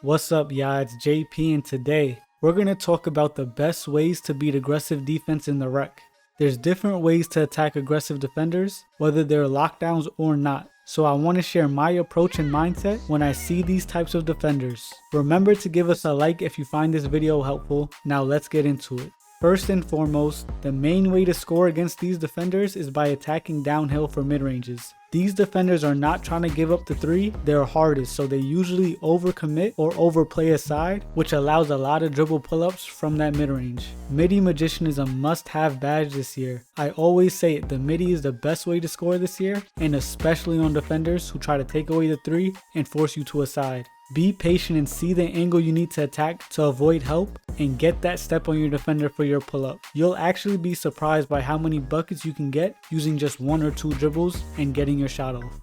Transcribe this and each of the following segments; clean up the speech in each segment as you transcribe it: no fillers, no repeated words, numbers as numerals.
What's up, y'all? It's JP, and today we're going to talk about the best ways to beat aggressive defense in the rec. There's different ways to attack aggressive defenders, whether they're lockdowns or not. So I want to share my approach and mindset when I see these types of defenders. Remember to give us a like if you find this video helpful. Now let's get into it. First and foremost, the main way to score against these defenders is by attacking downhill for mid-ranges. These defenders are not trying to give up the three, they're hardest, so they usually overcommit or overplay a side, which allows a lot of dribble pull-ups from that mid-range. Midi Magician is a must-have badge this year. I always say it, the midi is the best way to score this year, and especially on defenders who try to take away the three and force you to a side. Be patient and see the angle you need to attack to avoid help and get that step on your defender for your pull-up. You'll actually be surprised by how many buckets you can get using just 1 or 2 dribbles and getting your shot off.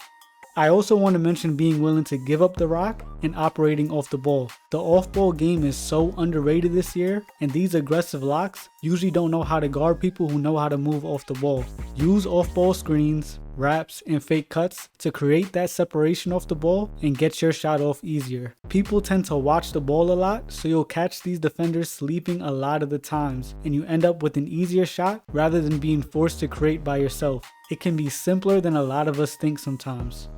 I also want to mention being willing to give up the rock and operating off the ball. The off-ball game is so underrated this year, and these aggressive locks usually don't know how to guard people who know how to move off the ball. Use off-ball screens, wraps, and fake cuts to create that separation off the ball and get your shot off easier. People tend to watch the ball a lot, so you'll catch these defenders sleeping a lot of the times, and you end up with an easier shot rather than being forced to create by yourself. It can be simpler than a lot of us think sometimes.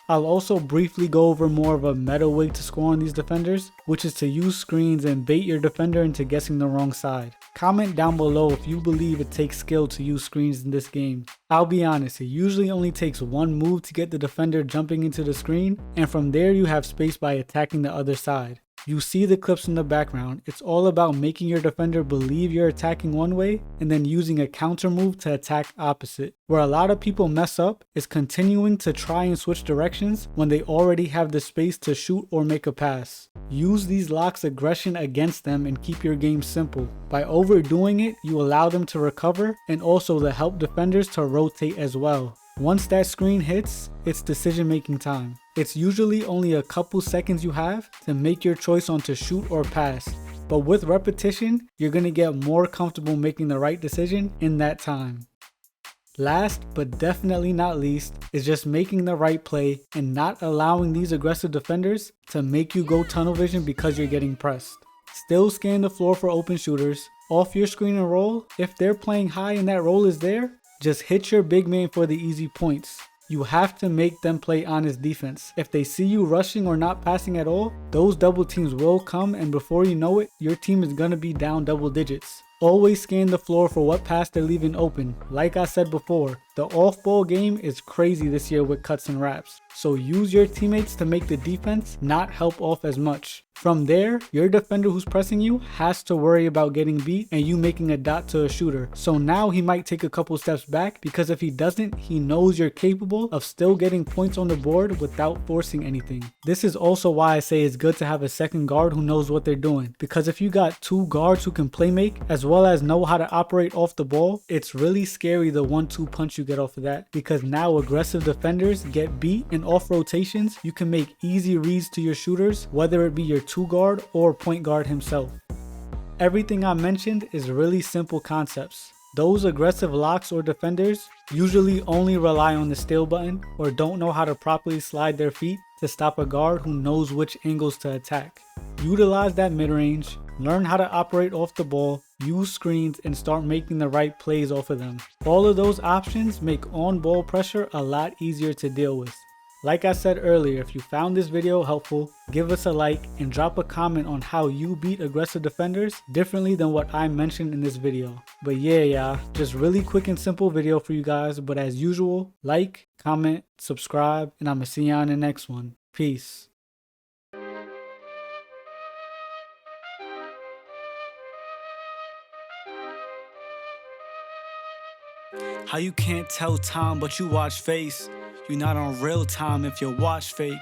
I'll also briefly go over more of a meta way to score on these defenders, which is to use screens and bait your defender into guessing the wrong side. Comment down below if you believe it takes skill to use screens in this game. I'll be honest, it usually only takes one move to get the defender jumping into the screen, and from there you have space by attacking the other side. You see the clips in the background. It's all about making your defender believe you're attacking one way and then using a counter move to attack opposite. Where a lot of people mess up is continuing to try and switch directions when they already have the space to shoot or make a pass. Use these locks' aggression against them and keep your game simple. By overdoing it, you allow them to recover and also to help defenders to rotate as well. Once that screen hits, it's decision making time. It's usually only a couple seconds you have to make your choice on to shoot or pass. But with repetition, you're going to get more comfortable making the right decision in that time. Last but definitely not least is just making the right play and not allowing these aggressive defenders to make you go tunnel vision because you're getting pressed. Still scan the floor for open shooters, off your screen and roll. If they're playing high and that roll is there, just hit your big man for the easy points. You have to make them play honest defense. If they see you rushing or not passing at all, those double teams will come, and before you know it, your team is gonna be down double digits. Always scan the floor for what pass they're leaving open. Like I said before, the off-ball game is crazy this year with cuts and wraps. So use your teammates to make the defense not help off as much. From there, your defender who's pressing you has to worry about getting beat and you making a dot to a shooter. So now he might take a couple steps back, because if he doesn't, he knows you're capable of still getting points on the board without forcing anything. This is also why I say it's good to have a second guard who knows what they're doing. Because if you got 2 guards who can play make as well as know how to operate off the ball, it's really scary the 1-2 punch you get off of that, because now aggressive defenders get beat, and off rotations you can make easy reads to your shooters, whether it be your 2 guard or point guard himself. Everything I mentioned is really simple concepts. Those aggressive locks or defenders usually only rely on the steal button or don't know how to properly slide their feet to stop a guard who knows which angles to attack. Utilize that mid-range, learn how to operate off the ball, use screens, and start making the right plays off of them. All of those options make on-ball pressure a lot easier to deal with. Like I said earlier, if you found this video helpful, give us a like and drop a comment on how you beat aggressive defenders differently than what I mentioned in this video. But yeah, just really quick and simple video for you guys, but as usual, like, comment, subscribe, and I'ma see you on the next one. Peace. How you can't tell time but you watch face? You're not on real time if you watch fake.